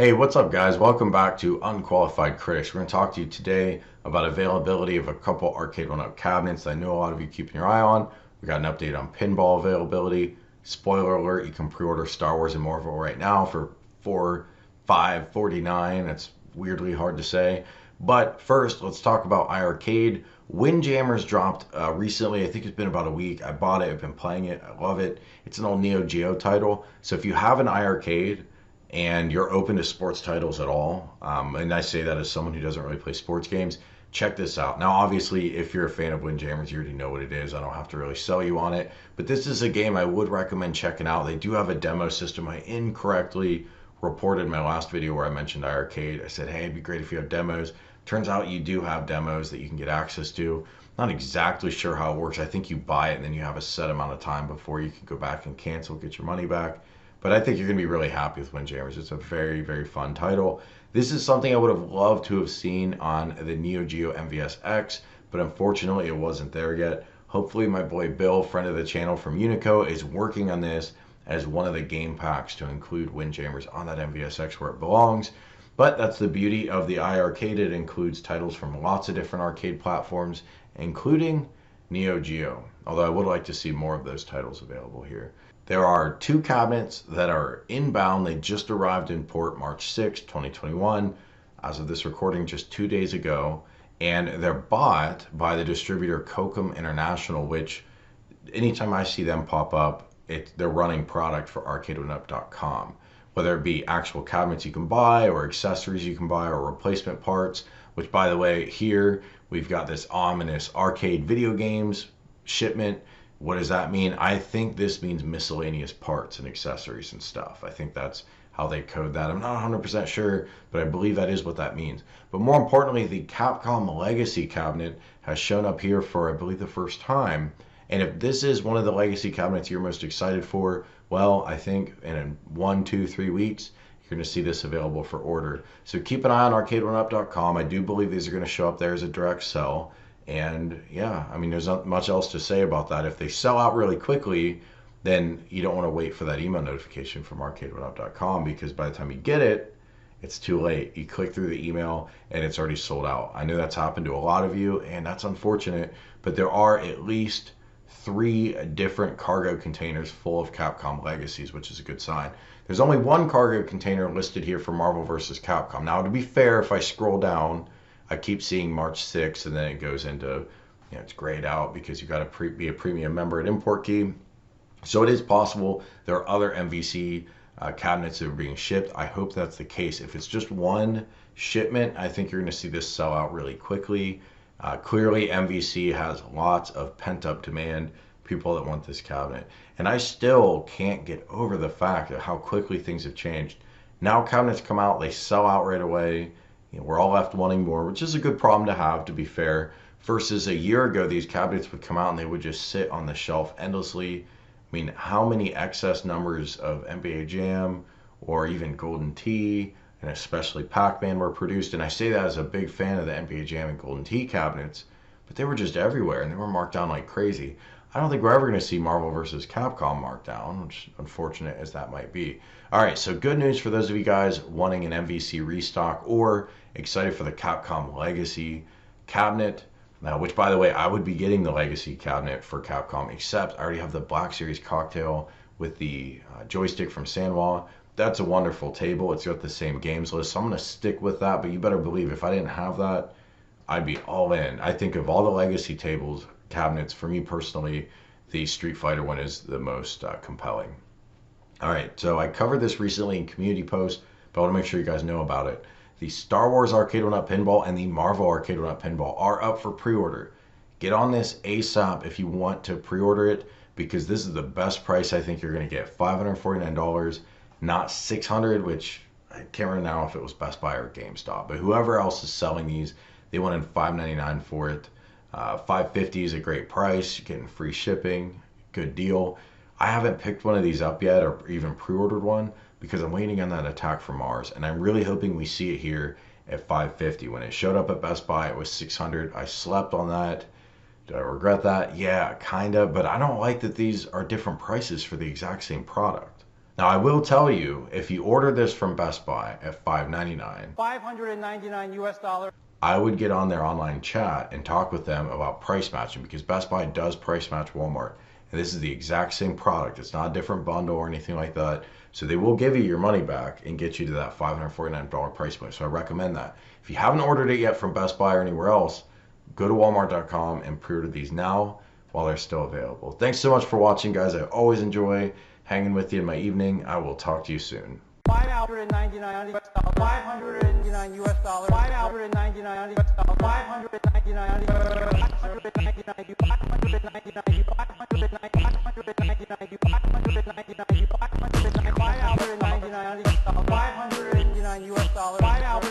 Hey, what's up, guys? Welcome back to Unqualified Critics. We're going to talk to you today about availability of a couple arcade one-up cabinets that I know a lot of you keeping your eye on. We got an update on pinball availability. Spoiler alert, you can pre-order Star Wars and Marvel right now for $4,549. That's weirdly hard to say. But first, let's talk about iiRcade. Windjammers dropped recently. I think it's been about a week. I bought it. I've been playing it. I love it. It's an old Neo Geo title. So if you have an iiRcade and you're open to sports titles at all, and I say that as someone who doesn't really play sports games, check this out. Now, obviously, if you're a fan of Windjammers, you already know what it is. I don't have to really sell you on it, but this is a game I would recommend checking out. They do have a demo system. I incorrectly reported in my last video where I mentioned iiRcade. I said, hey, it'd be great if you have demos. Turns out you do have demos that you can get access to. Not exactly sure how it works. I think you buy it and then you have a set amount of time before you can go back and cancel, get your money back. But I think you're going to be really happy with Windjammers. It's a very, very fun title. This is something I would have loved to have seen on the Neo Geo MvS, but unfortunately it wasn't there yet. Hopefully my boy Bill, friend of the channel from Unico, is working on this as one of the game packs to include Windjammers on that MvS where it belongs. But that's the beauty of the iiRcade. It includes titles from lots of different arcade platforms, including Neo Geo. Although I would like to see more of those titles available here. There are two cabinets that are inbound. They just arrived in port March 6, 2021, as of this recording just 2 days ago. And they're bought by the distributor Capcom International, which anytime I see them pop up, they're running product for arcade1up.com. Whether it be actual cabinets you can buy or accessories you can buy or replacement parts, which by the way, here we've got this ominous arcade video games shipment. What does that mean? I think this means miscellaneous parts and accessories and stuff. I think that's how they code that. I'm not 100% sure, but I believe that is what that means. But more importantly, the Capcom Legacy cabinet has shown up here for, I believe, the first time. And if this is one of the Legacy cabinets you're most excited for, well, I think in 1, 2, 3 weeks, you're going to see this available for order. So keep an eye on arcade1up.com. I do believe these are going to show up there as a direct sell. And yeah, I mean, there's not much else to say about that. If they sell out really quickly, then you don't want to wait for that email notification from arcade1up.com, because by the time you get it, it's too late. You click through the email and it's already sold out. I know that's happened to a lot of you, and that's unfortunate, but there are at least 3 different cargo containers full of Capcom Legacies, which is a good sign. There's only one cargo container listed here for Marvel vs. Capcom. Now, to be fair, if I scroll down, I keep seeing March 6th, and then it goes into, it's grayed out because you got to be a premium member at Import Key. So it is possible there are other MvC cabinets that are being shipped. I hope that's the case. If it's just one shipment, I think you're going to see this sell out really quickly. Clearly, MvC has lots of pent-up demand, people that want this cabinet. And I still can't get over the fact of how quickly things have changed. Now cabinets come out, they sell out right away. We're all left wanting more, which is a good problem to have, to be fair. Versus a year ago, these cabinets would come out and they would just sit on the shelf endlessly. I mean, how many excess numbers of NBA Jam or even Golden Tee and especially Pac-Man were produced? And I say that as a big fan of the NBA Jam and Golden Tee cabinets, but they were just everywhere and they were marked down like crazy. I don't think we're ever going to see Marvel vs. Capcom marked down, which unfortunate as that might be. All right, so good news for those of you guys wanting an MvC restock or excited for the Capcom Legacy cabinet. Now, which, by the way, I would be getting the Legacy cabinet for Capcom, except I already have the Black Series cocktail with the joystick from Sanwa. That's a wonderful table. It's got the same games list, so I'm going to stick with that. But you better believe if I didn't have that, I'd be all in. I think of all the Legacy tables, cabinets, for me personally, the Street Fighter one is the most compelling. All right, so I covered this recently in community post, but I want to make sure you guys know about it. The Star Wars Arcade 1-Up Pinball and the Marvel Arcade 1-Up Pinball are up for pre-order. Get on this ASAP if you want to pre-order it, because this is the best price I think you're going to get. $549, not $600, which I can't remember now if it was Best Buy or GameStop, but whoever else is selling these, they wanted $599 for it. $550 is a great price. You're getting free shipping, good deal. I haven't picked one of these up yet or even pre-ordered one because I'm waiting on that Attack from Mars, and I'm really hoping we see it here at $550. When it showed up at Best Buy, it was $600. I slept on that. Do I regret that? Yeah, kind of, but I don't like that these are different prices for the exact same product. Now, I will tell you, if you order this from Best Buy at $599, $599 US. I would get on their online chat and talk with them about price matching because Best Buy does price match Walmart. And this is the exact same product. It's not a different bundle or anything like that. So they will give you your money back and get you to that $549 price point. So I recommend that. If you haven't ordered it yet from Best Buy or anywhere else, go to walmart.com and pre-order these now while they're still available. Thanks so much for watching, guys. I always enjoy hanging with you in my evening. I will talk to you soon. $599 US. $599 US. $599 US. $599 US. $599 US.